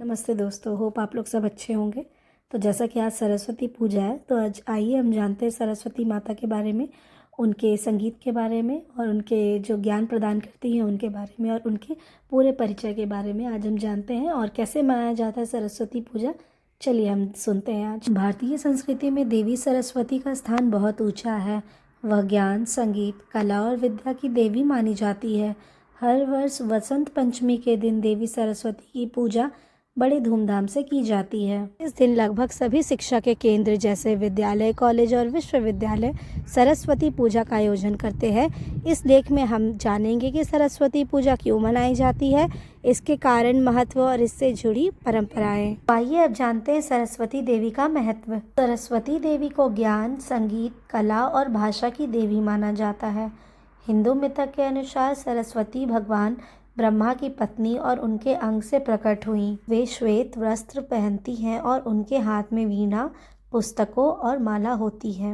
नमस्ते दोस्तों, होप आप लोग सब अच्छे होंगे। तो जैसा कि आज सरस्वती पूजा है, तो आज आइए हम जानते हैं सरस्वती माता के बारे में, उनके संगीत के बारे में और उनके जो ज्ञान प्रदान करती हैं उनके बारे में और उनके पूरे परिचय के बारे में आज हम जानते हैं और कैसे मनाया जाता है सरस्वती पूजा। चलिए हम सुनते हैं। आज भारतीय संस्कृति में देवी सरस्वती का स्थान बहुत ऊंचा है। वह ज्ञान, संगीत, कला और विद्या की देवी मानी जाती है। हर वर्ष वसंत पंचमी के दिन देवी सरस्वती की पूजा बड़े धूमधाम से की जाती है। इस दिन लगभग सभी शिक्षा के केंद्र जैसे विद्यालय, कॉलेज और विश्वविद्यालय सरस्वती पूजा का आयोजन करते हैं। इस लेख में हम जानेंगे कि सरस्वती पूजा क्यों मनाई जाती है, इसके कारण, महत्व और इससे जुड़ी परंपराएं। आइए अब जानते हैं सरस्वती देवी का महत्व। सरस्वती देवी को ज्ञान, संगीत, कला और भाषा की देवी माना जाता है। हिंदू मिथक के अनुसार सरस्वती भगवान ब्रह्मा की पत्नी और उनके अंग से प्रकट हुई। वे श्वेत वस्त्र पहनती हैं और उनके हाथ में वीणा, पुस्तकों और माला होती है।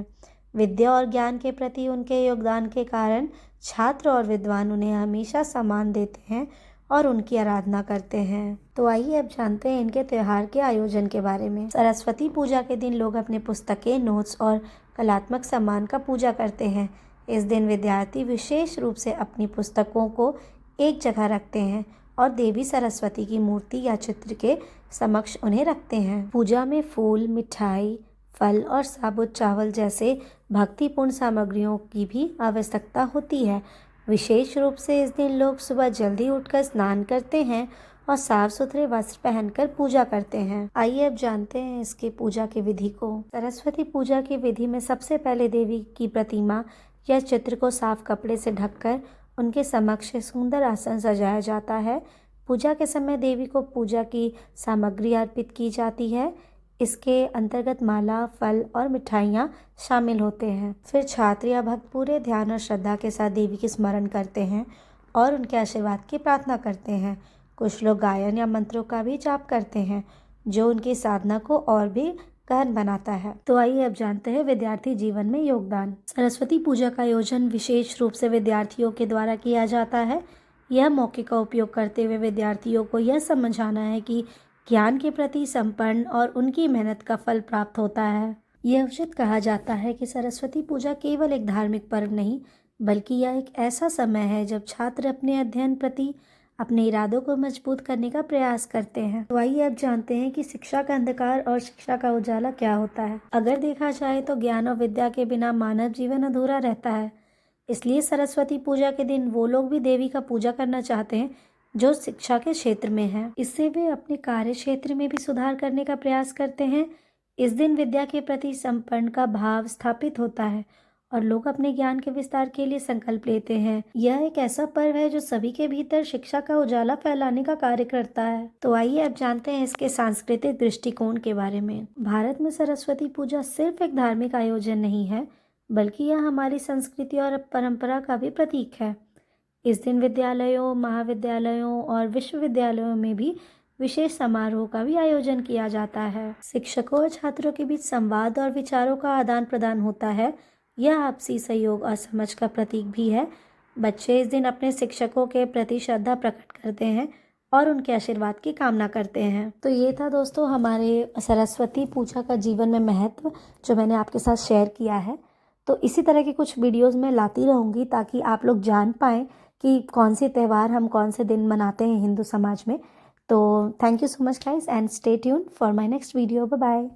विद्या और ज्ञान के प्रति उनके योगदान के कारण छात्र और विद्वान उन्हें हमेशा सम्मान देते हैं और उनकी आराधना करते हैं। तो आइए अब जानते हैं इनके त्योहार के आयोजन के बारे में। सरस्वती पूजा के दिन लोग अपने पुस्तकें, नोट्स और कलात्मक सामान का पूजा करते हैं। इस दिन विद्यार्थी विशेष रूप से अपनी पुस्तकों को एक जगह रखते हैं और देवी सरस्वती की मूर्ति या चित्र के समक्ष उन्हें रखते हैं। पूजा में फूल, मिठाई, फल और साबुत चावल जैसे भक्तिपूर्ण सामग्रियों की भी आवश्यकता होती है। विशेष रूप से इस दिन लोग सुबह जल्दी उठकर स्नान करते हैं और साफ सुथरे वस्त्र पहनकर पूजा करते हैं। आइए अब जानते हैं इसके पूजा की विधि को। सरस्वती पूजा की विधि में सबसे पहले देवी की प्रतिमा या चित्र को साफ कपड़े से ढककर उनके समक्ष सुंदर आसन सजाया जाता है। पूजा के समय देवी को पूजा की सामग्री अर्पित की जाती है। इसके अंतर्गत माला, फल और मिठाइयाँ शामिल होते हैं। फिर छात्र या भक्त पूरे ध्यान और श्रद्धा के साथ देवी की स्मरण करते हैं और उनके आशीर्वाद की प्रार्थना करते हैं। कुछ लोग गायन या मंत्रों का भी जाप करते हैं, जो उनकी साधना को और भी गहन बनाता है। तो आइए अब जानते हैं विद्यार्थी जीवन में योगदान। सरस्वती पूजा का आयोजन विशेष रूप से विद्यार्थियों के द्वारा किया जाता है। यह मौके का उपयोग करते हुए विद्यार्थियों को यह समझाना है कि ज्ञान के प्रति समर्पण और उनकी मेहनत का फल प्राप्त होता है। यह उचित कहा जाता है कि सरस्वती पूजा केवल एक धार्मिक पर्व नहीं, बल्कि यह एक ऐसा समय है जब छात्र अपने अध्ययन प्रति अपने इरादों को मजबूत करने का प्रयास करते हैं। तो आइए अब जानते हैं कि शिक्षा का अंधकार और शिक्षा का उजाला क्या होता है। अगर देखा जाए तो ज्ञान और विद्या के बिना मानव जीवन अधूरा रहता है। इसलिए सरस्वती पूजा के दिन वो लोग भी देवी का पूजा करना चाहते हैं जो शिक्षा के क्षेत्र में है। इससे वे अपने कार्य क्षेत्र में भी सुधार करने का प्रयास करते हैं। इस दिन विद्या के प्रति समर्पण का भाव स्थापित होता है और लोग अपने ज्ञान के विस्तार के लिए संकल्प लेते हैं। यह एक ऐसा पर्व है जो सभी के भीतर शिक्षा का उजाला फैलाने का कार्य करता है। तो आइए अब जानते हैं इसके सांस्कृतिक दृष्टिकोण के बारे में। भारत में सरस्वती पूजा सिर्फ एक धार्मिक आयोजन नहीं है, बल्कि यह हमारी संस्कृति और परंपरा का भी प्रतीक है। इस दिन विद्यालयों, महाविद्यालयों और विश्वविद्यालयों में भी विशेष समारोह का भी आयोजन किया जाता है। शिक्षकों और छात्रों के बीच संवाद और विचारों का आदान प्रदान होता है। यह आपसी सहयोग और समझ का प्रतीक भी है। बच्चे इस दिन अपने शिक्षकों के प्रति श्रद्धा प्रकट करते हैं और उनके आशीर्वाद की कामना करते हैं। तो ये था दोस्तों हमारे सरस्वती पूजा का जीवन में महत्व, जो मैंने आपके साथ शेयर किया है। तो इसी तरह की कुछ वीडियोज़ मैं लाती रहूँगी ताकि आप लोग जान पाएँ कि कौन से त्यौहार हम कौन से दिन मनाते हैं हिंदू समाज में। तो thank you so much guys and stay tuned for my next video. Bye bye.